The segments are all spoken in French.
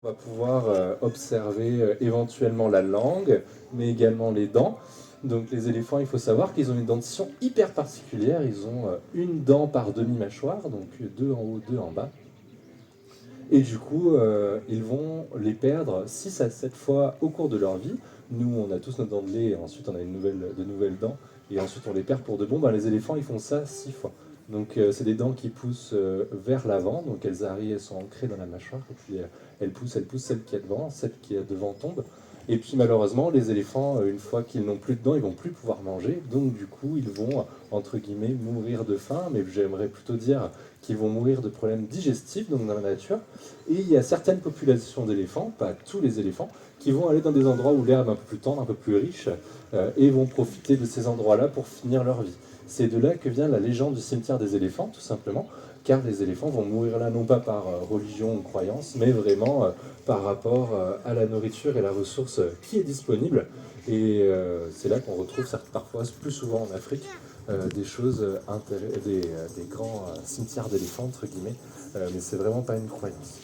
On va pouvoir observer éventuellement la langue, mais également les dents. Donc les éléphants, il faut savoir qu'ils ont une dentition hyper particulière. Ils ont une dent par demi-mâchoire, donc deux en haut, deux en bas. Et du coup, ils vont les perdre 6 à 7 fois au cours de leur vie. Nous, on a tous nos dents de lait, et ensuite on a de nouvelles dents, et ensuite on les perd pour de bon. Ben, les éléphants, ils font ça 6 fois. Donc c'est des dents qui poussent vers l'avant, donc elles arrivent, elles sont ancrées dans la mâchoire, et puis elles poussent, celle qui est devant, celle qui est devant tombe. Et puis malheureusement, les éléphants, une fois qu'ils n'ont plus de dents, ils vont plus pouvoir manger, donc du coup, ils vont, entre guillemets, mourir de faim, mais j'aimerais plutôt dire qu'ils vont mourir de problèmes digestifs, donc dans la nature. Et il y a certaines populations d'éléphants, pas tous les éléphants, qui vont aller dans des endroits où l'herbe est un peu plus tendre, un peu plus riche, et vont profiter de ces endroits-là pour finir leur vie. C'est de là que vient la légende du cimetière des éléphants, tout simplement, car les éléphants vont mourir là non pas par religion ou croyance, mais vraiment par rapport à la nourriture et la ressource qui est disponible. Et c'est là qu'on retrouve parfois, plus souvent en Afrique, des grands cimetières d'éléphants, entre guillemets, mais c'est vraiment pas une croyance.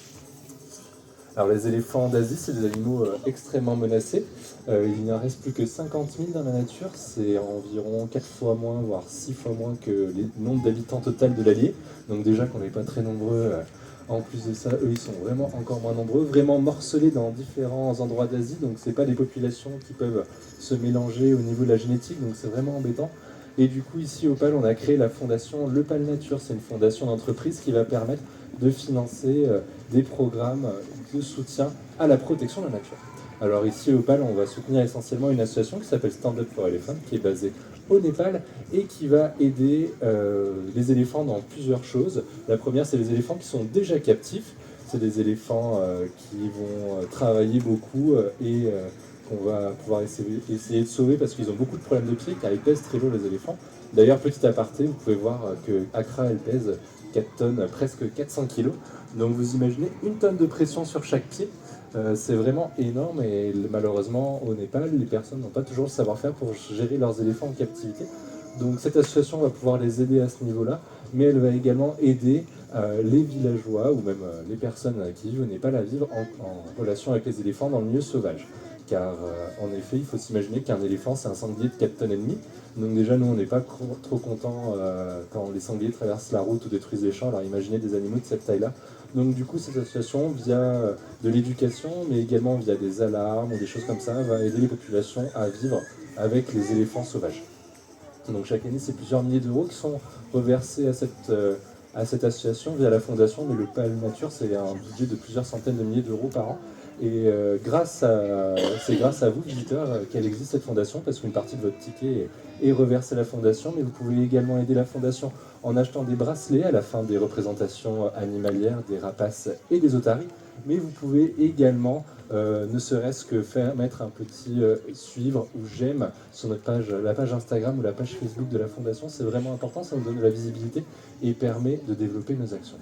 Alors les éléphants d'Asie, c'est des animaux extrêmement menacés. Il n'y en reste plus que 50 000 dans la nature, c'est environ 4 fois moins, voire 6 fois moins que le nombre d'habitants total de l'Allier. Donc déjà qu'on n'est pas très nombreux, en plus de ça, eux ils sont vraiment encore moins nombreux, vraiment morcelés dans différents endroits d'Asie, donc c'est pas des populations qui peuvent se mélanger au niveau de la génétique, donc c'est vraiment embêtant. Et du coup ici au PAL, on a créé la fondation Le PAL Nature, c'est une fondation d'entreprise qui va permettre de financer des programmes de soutien à la protection de la nature. Alors ici au Népal, on va soutenir essentiellement une association qui s'appelle Stand Up for Elephant, qui est basée au Népal et qui va aider les éléphants dans plusieurs choses. La première, c'est les éléphants qui sont déjà captifs. C'est des éléphants qui vont travailler beaucoup et qu'on va pouvoir essayer de sauver parce qu'ils ont beaucoup de problèmes de pied, car ils pèsent très lourd les éléphants. D'ailleurs, petit aparté, vous pouvez voir que Accra, elle pèse 4 tonnes, presque 400 kilos. Donc vous imaginez une tonne de pression sur chaque pied. C'est vraiment énorme et malheureusement au Népal, les personnes n'ont pas toujours le savoir-faire pour gérer leurs éléphants en captivité. Donc cette association va pouvoir les aider à ce niveau-là, mais elle va également aider les villageois ou même les personnes qui vivent au Népal à vivre en relation avec les éléphants dans le milieu sauvage. Car en effet, il faut s'imaginer qu'un éléphant, c'est un sanglier de 4 tonnes et demie. Donc déjà, nous, on n'est pas trop contents quand les sangliers traversent la route ou détruisent les champs. Alors imaginez des animaux de cette taille-là. Donc du coup, cette association, via de l'éducation, mais également via des alarmes ou des choses comme ça, va aider les populations à vivre avec les éléphants sauvages. Donc chaque année, c'est plusieurs milliers d'euros qui sont reversés à cette association via la fondation, mais le PAL Nature, c'est un budget de plusieurs centaines de milliers d'euros par an. Et c'est grâce à vous, visiteurs, qu'elle existe cette fondation, parce qu'une partie de votre ticket est reversée à la fondation, mais vous pouvez également aider la fondation en achetant des bracelets à la fin des représentations animalières, des rapaces et des otaries. Mais vous pouvez également, ne serait-ce que mettre un petit suivre ou j'aime sur notre page, la page Instagram ou la page Facebook de la fondation. C'est vraiment important, ça nous donne de la visibilité et permet de développer nos actions.